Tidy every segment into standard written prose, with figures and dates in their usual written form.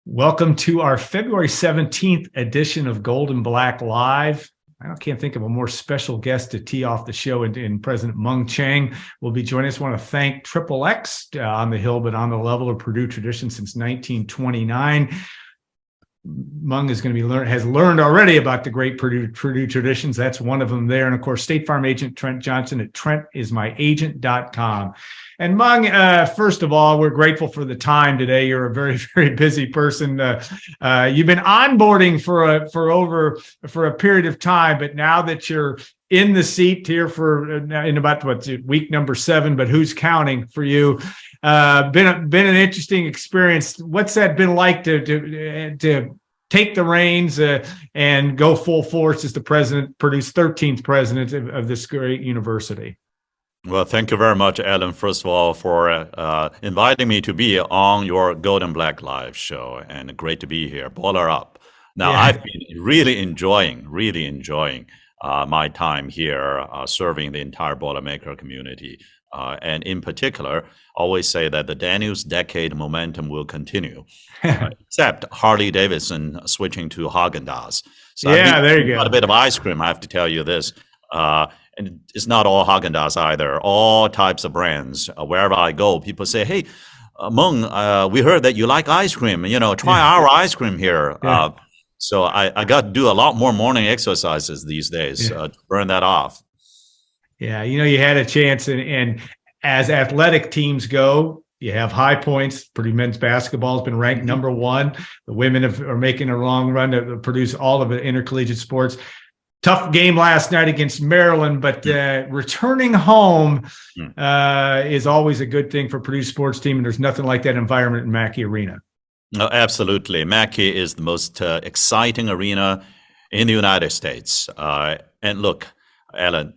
Welcome to our February 17th edition of Gold and Black Live. I can't think of a more special guest to tee off the show, and President Mung Chiang will be joining us. I want to thank Triple X on the hill, but on the level of Purdue tradition since 1929. Mung is going to be has learned already about the great Purdue traditions. That's one of them there. And of course, State Farm agent Trent Johnson at trentismyagent.com. And Mung, first of all, we're grateful for the time today. You're a very, very busy person. You've been onboarding for a period of time, but now that you're in the seat here in about week number 7, but who's counting for you? Been an interesting experience. What's that been like to take the reins and go full force as the president, Purdue's 13th president of this great university? Well, thank you very much, Alan, first of all, for inviting me to be on your Gold and Black Live show, and great to be here. Boiler up. Now, yeah. I've been really enjoying my time here serving the entire Boilermaker community. And in particular, always say that the Daniels decade momentum will continue, except Harley-Davidson switching to Haagen-Dazs. So yeah, there you go. Got a bit of ice cream, I have to tell you this. And it's not all Haagen-Dazs either, all types of brands. Wherever I go, people say, hey, Mung, we heard that you like ice cream. Try our ice cream here. Yeah. So I got to do a lot more morning exercises these days to burn that off. Yeah, you had a chance, and as athletic teams go, you have high points. Purdue men's basketball has been ranked number 1. The women are making a long run to produce all of the intercollegiate sports. Tough game last night against Maryland, but returning home is always a good thing for Purdue sports team, and there's nothing like that environment in Mackey Arena. No, absolutely. Mackey is the most exciting arena in the United States. And look, Alan,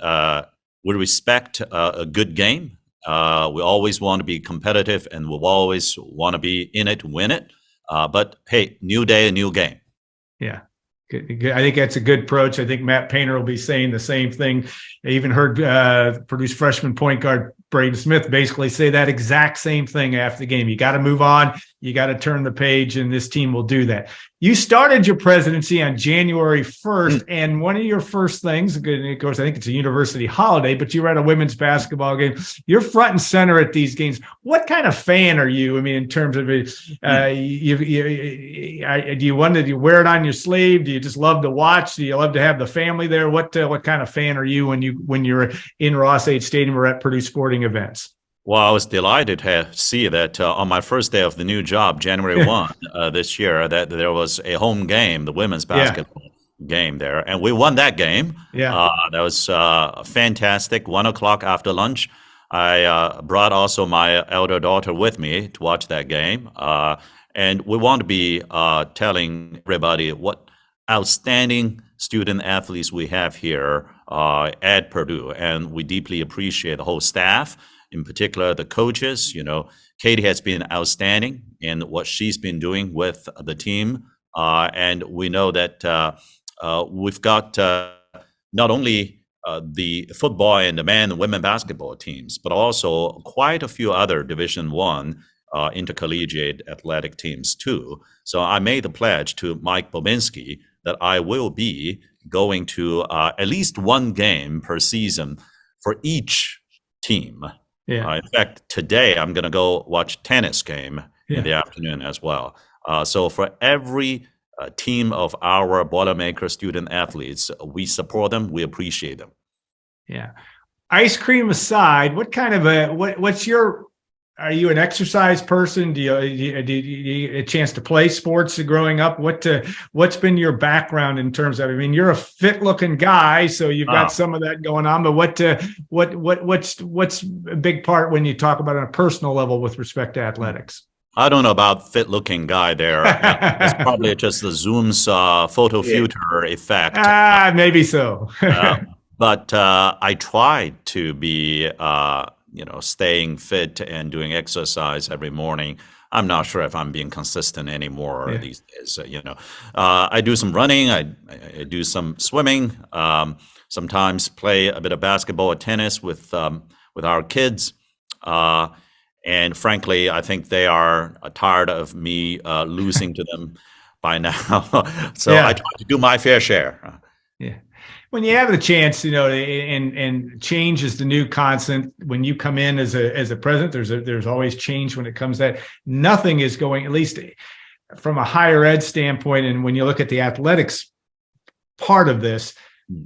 we respect a good game. We always want to be competitive, and we always want to be in it, win it. But hey, new day, a new game. Yeah. Good. I think that's a good approach. I think Matt Painter will be saying the same thing. I even heard Purdue's freshman point guard Braden Smith basically say that exact same thing after the game. You got to move on. You got to turn the page, and this team will do that. You started your presidency on January 1st, and one of your first things, of course, I think it's a university holiday, but you were at a women's basketball game. You're front and center at these games. What kind of fan are you? I mean, in terms of do you wear it on your sleeve? Do you just love to watch? Do you love to have the family there? What kind of fan are you when you're in Ross-Ade Stadium or at Purdue sporting events? Well, I was delighted to see that on my first day of the new job, January 1 this year, that there was a home game, the women's basketball game there. And we won that game. Yeah. That was fantastic. 1 o'clock after lunch, I brought also my elder daughter with me to watch that game. And we want to be telling everybody what outstanding student athletes we have here at Purdue. And we deeply appreciate the whole staff. In particular, the coaches. Katie has been outstanding in what she's been doing with the team. And we know that we've got not only the football and the men and women basketball teams, but also quite a few other Division I intercollegiate athletic teams too. So I made the pledge to Mike Bobinski that I will be going to at least one game per season for each team. Yeah. In fact, today I'm going to go watch a tennis game in the afternoon as well. So for every team of our Boilermaker student athletes, we support them, we appreciate them. Yeah. Ice cream aside, what kind of are you an exercise person? Do you a chance to play sports growing up? What's been your background in terms of? I mean, you're a fit-looking guy, so you've got some of that going on. But what's a big part when you talk about on a personal level with respect to athletics? I don't know about fit-looking guy there. It's probably just the Zoom's photo filter effect. Maybe so. But I try to be. Staying fit and doing exercise every morning. I'm not sure if I'm being consistent anymore these days. I do some running. I do some swimming. Sometimes play a bit of basketball or tennis with our kids. And frankly, I think they are tired of me losing to them by now. So I Yeah. try to do my fair share. Yeah. When you have the chance, and change is the new constant. When you come in as a president, there's always change when it comes to that. Nothing is going, at least from a higher ed standpoint, and when you look at the athletics part of this,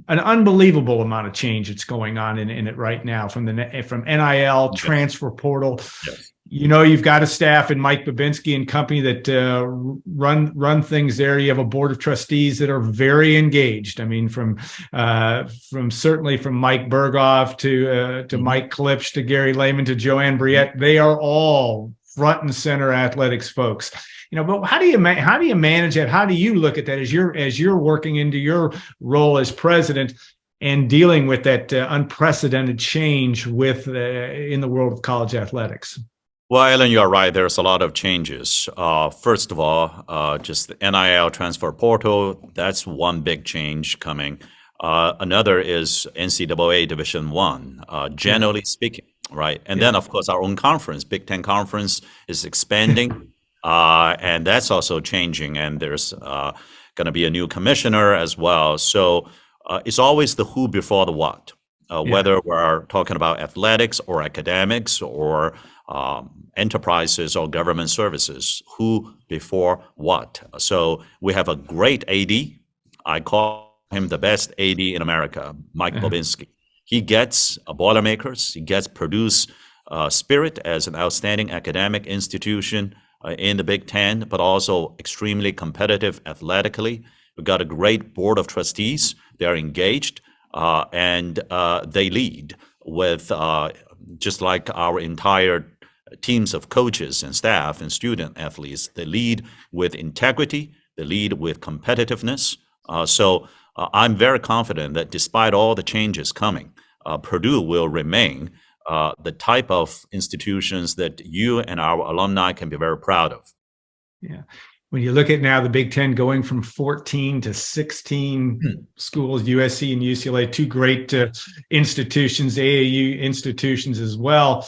an unbelievable amount of change that's going on in it right now, from NIL, Yes. transfer portal. Yes. You've got a staff in Mike Babinski and company that run things there. You have a board of trustees that are very engaged. I mean, from certainly from Mike Berghoff to Mike Klipsch to Gary Lehman to Joanne Briette, they are all front and center athletics folks. But how do you manage that? How do you look at that as you're working into your role as president and dealing with that unprecedented change in the world of college athletics? Well, Alan, you're right. There's a lot of changes. First of all, just the NIL transfer portal, that's one big change coming. Another is NCAA Division One, generally speaking, right? And then, of course, our own conference, Big Ten Conference, is expanding, and that's also changing. And there's going to be a new commissioner as well. So it's always the who before the what, whether we're talking about athletics or academics or enterprises or government services, who before what. So we have a great AD. I call him the best AD in America, Mike Babinski. He gets Boilermakers. He gets Purdue's spirit as an outstanding academic institution in the Big Ten, but also extremely competitive athletically. We've got a great board of trustees. They're engaged and they lead with just like our entire teams of coaches and staff and student athletes. They lead with integrity. They lead with competitiveness. So I'm very confident that despite all the changes coming, Purdue will remain the type of institutions that you and our alumni can be very proud of. Yeah. When you look at now the Big Ten going from 14 to 16 schools, USC and UCLA, two great institutions, AAU institutions as well.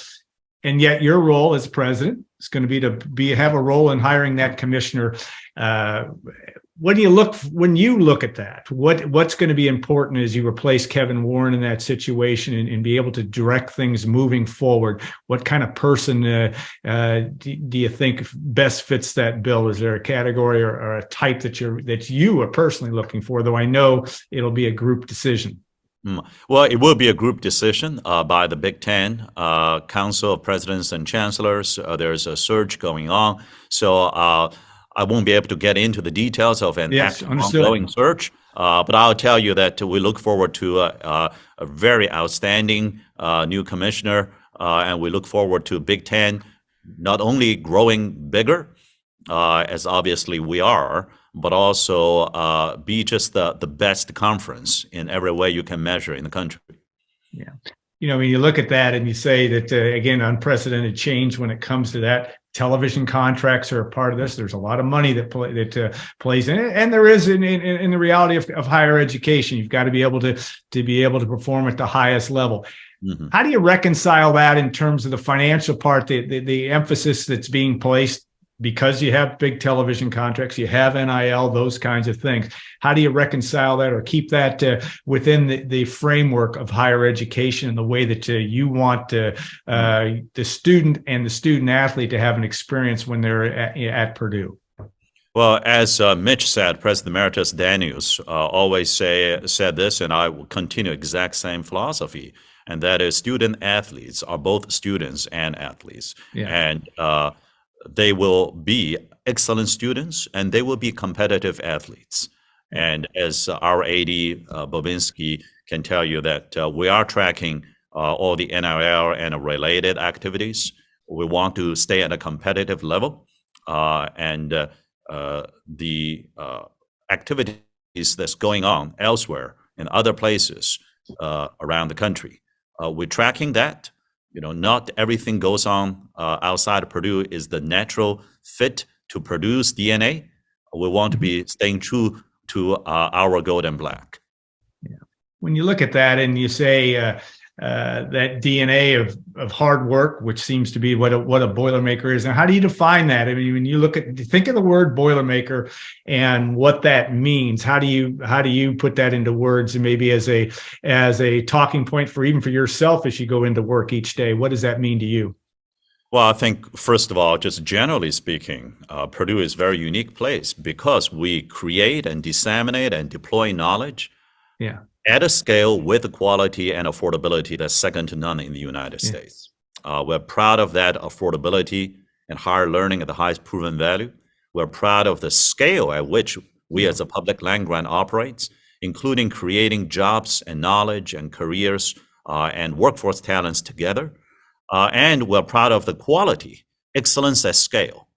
And yet your role as president is going to be have a role in hiring that commissioner. What do you look when you look at that? What's going to be important as you replace Kevin Warren in that situation and be able to direct things moving forward? What kind of person do you think best fits that bill? Is there a category or a type that you are personally looking for? Though I know it'll be a group decision. Well, it will be a group decision by the Big Ten Council of Presidents and Chancellors. There's a search going on. So I won't be able to get into the details of an ongoing search, but I'll tell you that we look forward to a very outstanding new commissioner, and we look forward to Big Ten not only growing bigger, as obviously we are, but also be just the best conference in every way you can measure in the country. Yeah. When you look at that and you say that, again, unprecedented change when it comes to that, television contracts are a part of this. There's a lot of money that plays in it. And there is in the reality of higher education. You've got to be able to perform at the highest level. How do you reconcile that in terms of the financial part, the emphasis that's being placed because you have big television contracts, you have NIL, those kinds of things? How do you reconcile that or keep that within the framework of higher education and the way that you want the student and the student athlete to have an experience when they're at Purdue? Well, as Mitch said, President Emeritus Daniels always said this, and I will continue exact same philosophy, and that is student athletes are both students and athletes. And they will be excellent students and they will be competitive athletes. And as our AD Babinski can tell you that we are tracking all the NIL and related activities. We want to stay at a competitive level, and the activities that's going on elsewhere in other places around the country. We're tracking that. Not everything goes on outside of Purdue is the natural fit to Purdue's DNA. We want to be staying true to our gold and black. Yeah. When you look at that and you say that DNA of hard work, which seems to be what a Boilermaker is. And how do you define that? I mean, when you think of the word Boilermaker and what that means, how do you put that into words, and maybe as a talking point for even for yourself as you go into work each day? What does that mean to you? Well, I think, first of all, just generally speaking, Purdue is a very unique place because we create and disseminate and deploy knowledge Yeah. at a scale with a quality and affordability that's second to none in the United States. We're proud of that affordability and higher learning at the highest proven value. We're proud of the scale at which we as a public land grant operates, including creating jobs and knowledge and careers and workforce talents together. And we're proud of the quality, excellence at scale,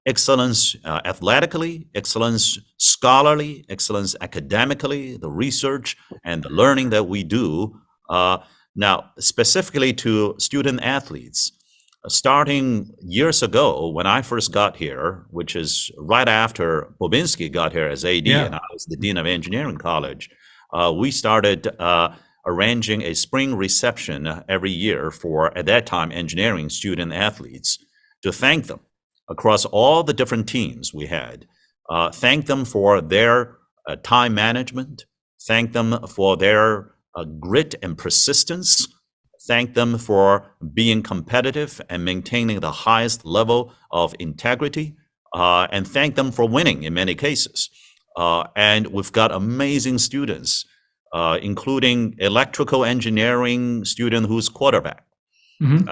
excellence athletically, excellence scholarly, excellence academically, the research and the learning that we do. Now, specifically to student athletes, starting years ago when I first got here, which is right after Bobinski got here as AD and I was the Dean of Engineering College, we started arranging a spring reception every year for, at that time, engineering student athletes to thank them across all the different teams we had. Thank them for their time management, thank them for their grit and persistence, thank them for being competitive and maintaining the highest level of integrity, and thank them for winning in many cases. And we've got amazing students, including electrical engineering student who's quarterback. Mm-hmm.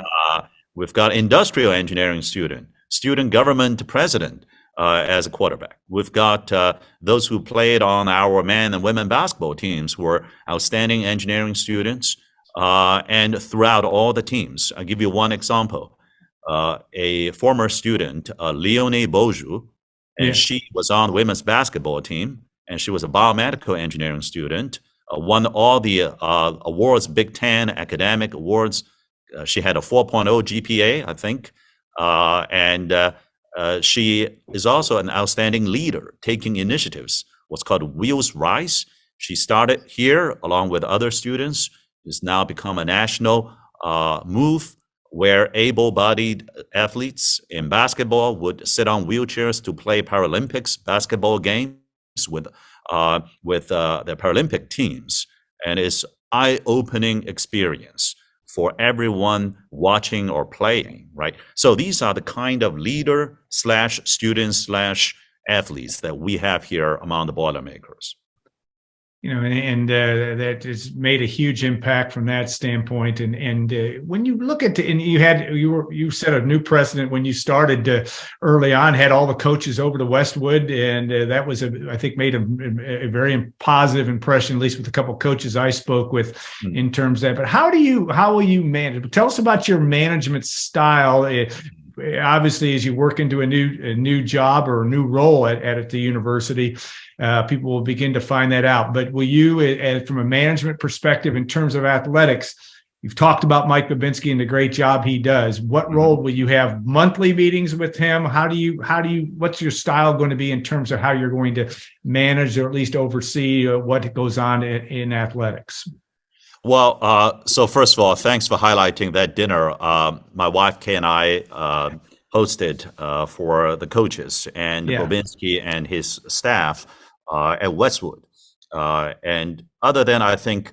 We've got industrial engineering student government president as a quarterback. We've got those who played on our men and women basketball teams who are outstanding engineering students, and throughout all the teams. I'll give you one example. A former student, Leonie Beaujou, and she was on the women's basketball team, and she was a biomedical engineering student, won all the awards, Big Ten academic awards. She had a 4.0 GPA, I think. And she is also an outstanding leader, taking initiatives, what's called Wheels Rise. She started here along with other students. It's now become a national move where able-bodied athletes in basketball would sit on wheelchairs to play Paralympics basketball games with the Paralympic teams. And it's eye-opening experience for everyone watching or playing, right? So these are the kind of leader slash students slash athletes that we have here among the Boilermakers. You know, and that has made a huge impact from that standpoint. And when you look at and you set a new precedent when you started early on, had all the coaches over to Westwood, and that was I think made a very positive impression, at least with a couple of coaches I spoke with in terms of that. But how will you manage? Tell us about your management style. Obviously, as you work into a new job or a new role at the university, people will begin to find that out. But will you, from a management perspective, in terms of athletics, you've talked about Mike Bobinski and the great job he does. What role will you have? Monthly meetings with him? What's your style going to be in terms of how you're going to manage or at least oversee what goes on in athletics? Well, so first of all, thanks for highlighting that dinner. My wife, Kay, and I hosted for the coaches and Bobinski and his staff at Westwood. And other than, I think,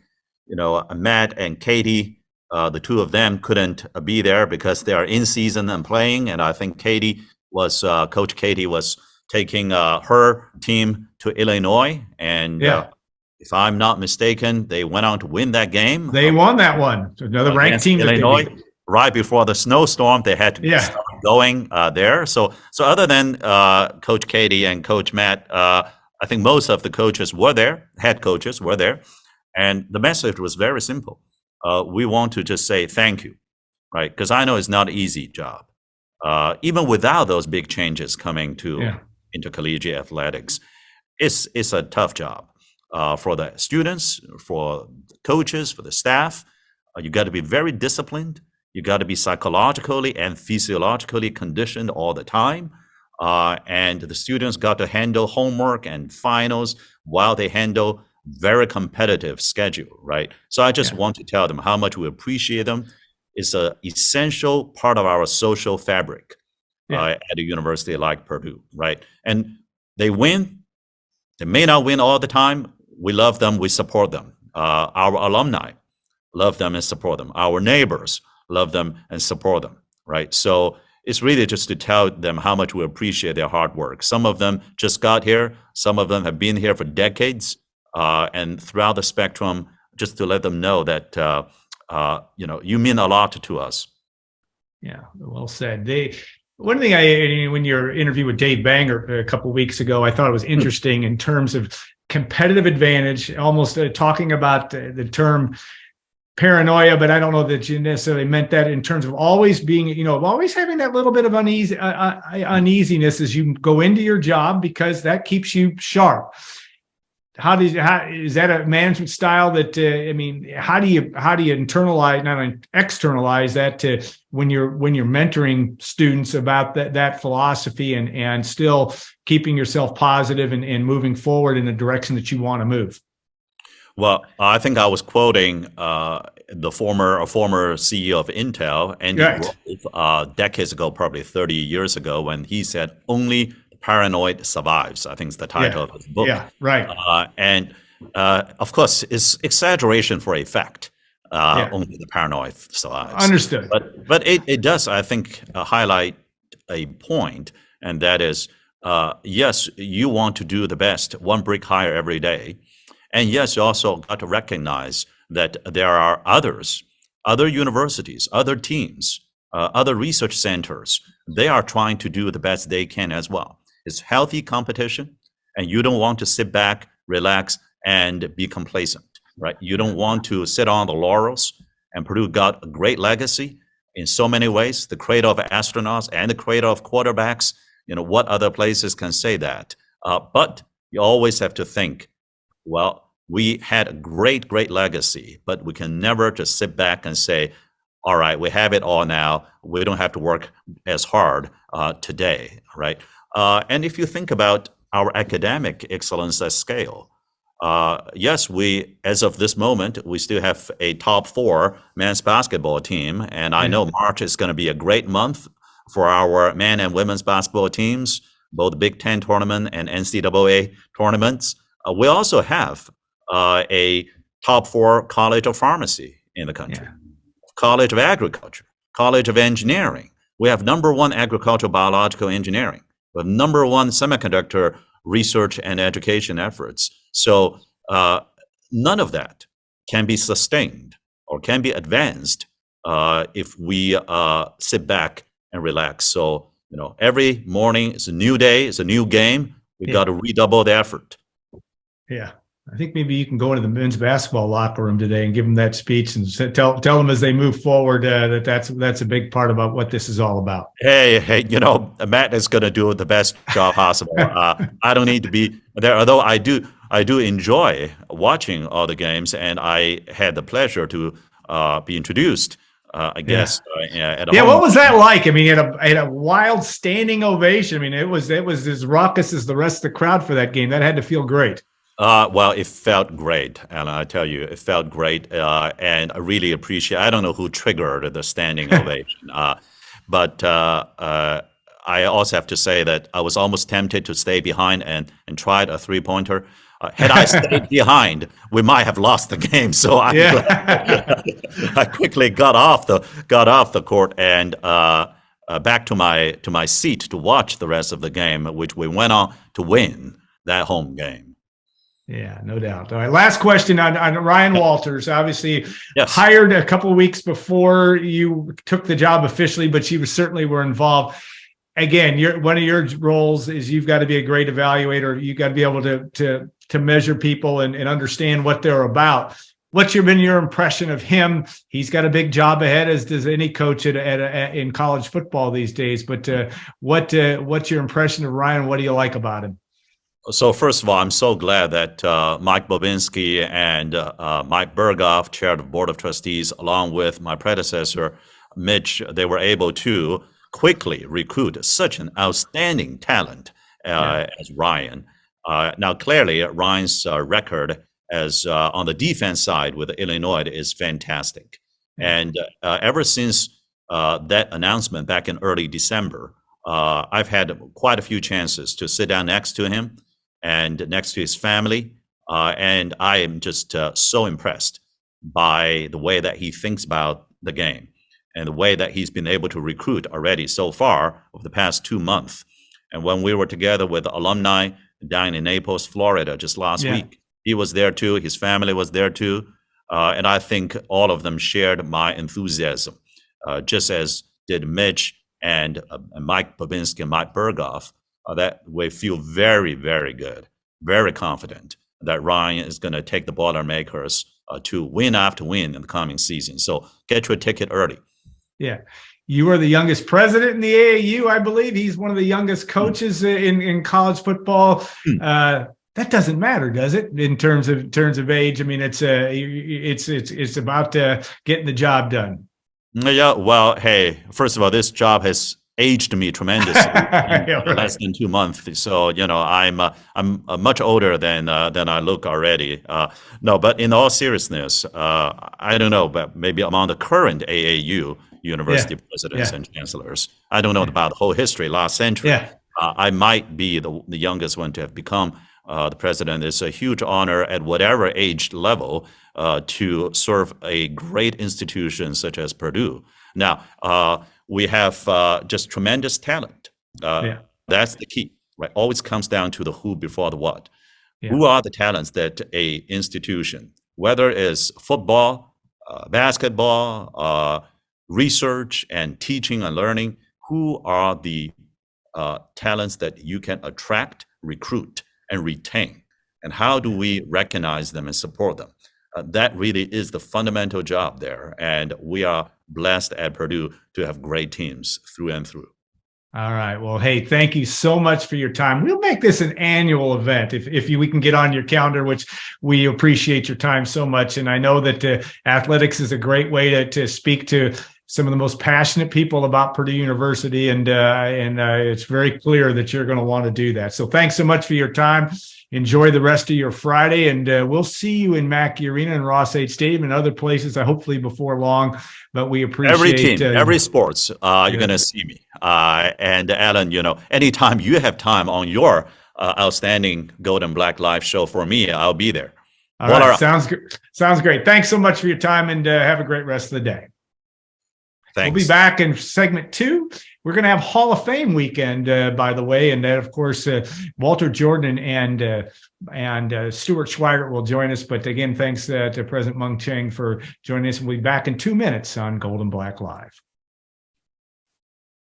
Matt and Katie, the two of them couldn't be there because they are in season and playing. And I think Coach Katie was taking her team to Illinois. And if I'm not mistaken, they went on to win that game. They won that one. Another ranked team. Illinois, right before the snowstorm, they had to start going there. So other than Coach Katie and Coach Matt, I think most of the coaches were there, head coaches were there. And the message was very simple. We want to just say thank you, right? Because I know it's not an easy job. Even without those big changes coming to intercollegiate athletics, it's a tough job. For the students, for the coaches, for the staff. You got to be very disciplined. You got to be psychologically and physiologically conditioned all the time. And the students got to handle homework and finals while they handle very competitive schedule, right? So I just want to tell them how much we appreciate them. It's an essential part of our social fabric at a university like Purdue, right? And they win. They may not win all the time. We love them. We support them. Our alumni love them and support them. Our neighbors love them and support them, right? So it's really just to tell them how much we appreciate their hard work. Some of them just got here. Some of them have been here for decades. And throughout the spectrum, just to let them know that, you mean a lot to us. Yeah, well said. One thing when your interview with Dave Banger a couple of weeks ago, I thought it was interesting in terms of competitive advantage, almost talking about the term paranoia, but I don't know that you necessarily meant that in terms of always being, always having that little bit of uneasiness as you go into your job, because that keeps you sharp. Is that a management style that, how do you internalize, not only externalize that to when you're mentoring students about that philosophy and still keeping yourself positive and moving forward in the direction that you want to move? Well, I think I was quoting the former CEO of Intel, Andy Grove, decades ago, probably 30 years ago, when he said, "Only paranoid survives." I think it's the title of his book. Yeah, right. And of course, it's exaggeration for effect. Only the paranoid survives. Understood. But it does, I think, highlight a point, and that is, yes, you want to do the best, one brick higher every day. And yes, you also got to recognize that there are other universities, other teams, other research centers. They are trying to do the best they can as well. It's healthy competition, and you don't want to sit back, relax, and be complacent, right? You don't want to sit on the laurels. And Purdue got a great legacy in so many ways, the cradle of astronauts and the cradle of quarterbacks. What other places can say that? But you always have to think, well, we had a great legacy, but we can never just sit back and say, all right, we have it all now. We don't have to work as hard today, right? And if you think about our academic excellence at scale, yes, as of this moment, we still have a top 4 men's basketball team. And I know March is going to be a great month for our men and women's basketball teams, both Big Ten tournament and NCAA tournaments. We also have a top 4 college of pharmacy in the country, college of agriculture, college of engineering. We have number 1 agricultural biological engineering. We have number 1 semiconductor research and education efforts. So none of that can be sustained or can be advanced if we sit back and relax. So, every morning is a new day, it's a new game. We got to redouble the effort. Yeah. I think maybe you can go into the men's basketball locker room today and give them that speech and tell them as they move forward that's a big part about what this is all about. Hey, Matt is going to do the best job possible. I don't need to be there, although I do enjoy watching all the games, and I had the pleasure to be introduced. I guess. At home. What was that like? I mean, at a wild standing ovation. I mean, it was as raucous as the rest of the crowd for that game. That had to feel great. Well, it felt great, and I tell you, it felt great, and I really appreciate. I don't know who triggered the standing ovation, but I also have to say that I was almost tempted to stay behind and tried a 3-pointer. Had I stayed behind, we might have lost the game. So I quickly got off the court and back to my seat to watch the rest of the game, which we went on to win that home game. Yeah, no doubt. All right, last question on Ryan Walters. Obviously, hired a couple of weeks before you took the job officially, but you certainly were involved. Again, one of your roles is you've got to be a great evaluator. You've got to be able to measure people and understand what they're about. What's been your impression of him? He's got a big job ahead, as does any coach in college football these days. But what's your impression of Ryan? What do you like about him? So first of all, I'm so glad that Mike Bobinski and Mike Berghoff, chair of the board of trustees, along with my predecessor, Mitch, they were able to quickly recruit such an outstanding talent as Ryan. Now, clearly, Ryan's record as on the defense side with Illinois is fantastic. And ever since that announcement back in early December, I've had quite a few chances to sit down next to him and next to his family. And I am just so impressed by the way that he thinks about the game and the way that he's been able to recruit already so far over the past 2 months. And when we were together with alumni down in Naples, Florida, just last week, he was there too. His family was there too. And I think all of them shared my enthusiasm, just as did Mitch and Mike Babinski and Mike Berghoff, that we feel very, very good, very confident that Ryan is going to take the Boilermakers to win after win in the coming season. So get your ticket early. Yeah. You are the youngest president in the AAU, I believe. He's one of the youngest coaches in college football. That doesn't matter, does it? In terms of age, I mean, it's about getting the job done. Yeah. Well, hey, first of all, this job has aged me tremendously in less than 2 months. So I'm much older than I look already. No, but in all seriousness, I don't know, but maybe among the current AAU university presidents and chancellors, I don't know about the whole history last century. I might be the youngest one to have become the president. It's a huge honor at whatever age level to serve a great institution such as Purdue. Now, we have just tremendous talent. That's the key, right? Always comes down to the who before the what. Who are the talents that a institution, whether it's football, basketball, research and teaching and learning, who are the talents that you can attract, recruit, and retain? And how do we recognize them and support them? That really is the fundamental job there. And we are blessed at Purdue to have great teams through and through. All right. Well, hey, thank you so much for your time. We'll make this an annual event if we can get on your calendar, which we appreciate your time so much. And I know that athletics is a great way to speak to some of the most passionate people about Purdue University. And it's very clear that you're going to want to do that. So thanks so much for your time. Enjoy the rest of your Friday, and we'll see you in Mackey Arena and Ross-Ade Stadium and other places, hopefully before long. But we appreciate every team, every sports. You're going to see me. And Alan, anytime you have time on your outstanding Gold and Black live show for me, I'll be there. All right, sounds good. Sounds great. Thanks so much for your time, and have a great rest of the day. Thanks. We'll be back in segment 2. We're going to have Hall of Fame weekend, by the way, and of course, Walter Jordan and Stuart Schweigert will join us. But again, thanks to President Mung Chiang for joining us. We'll be back in 2 minutes on Gold and Black Live.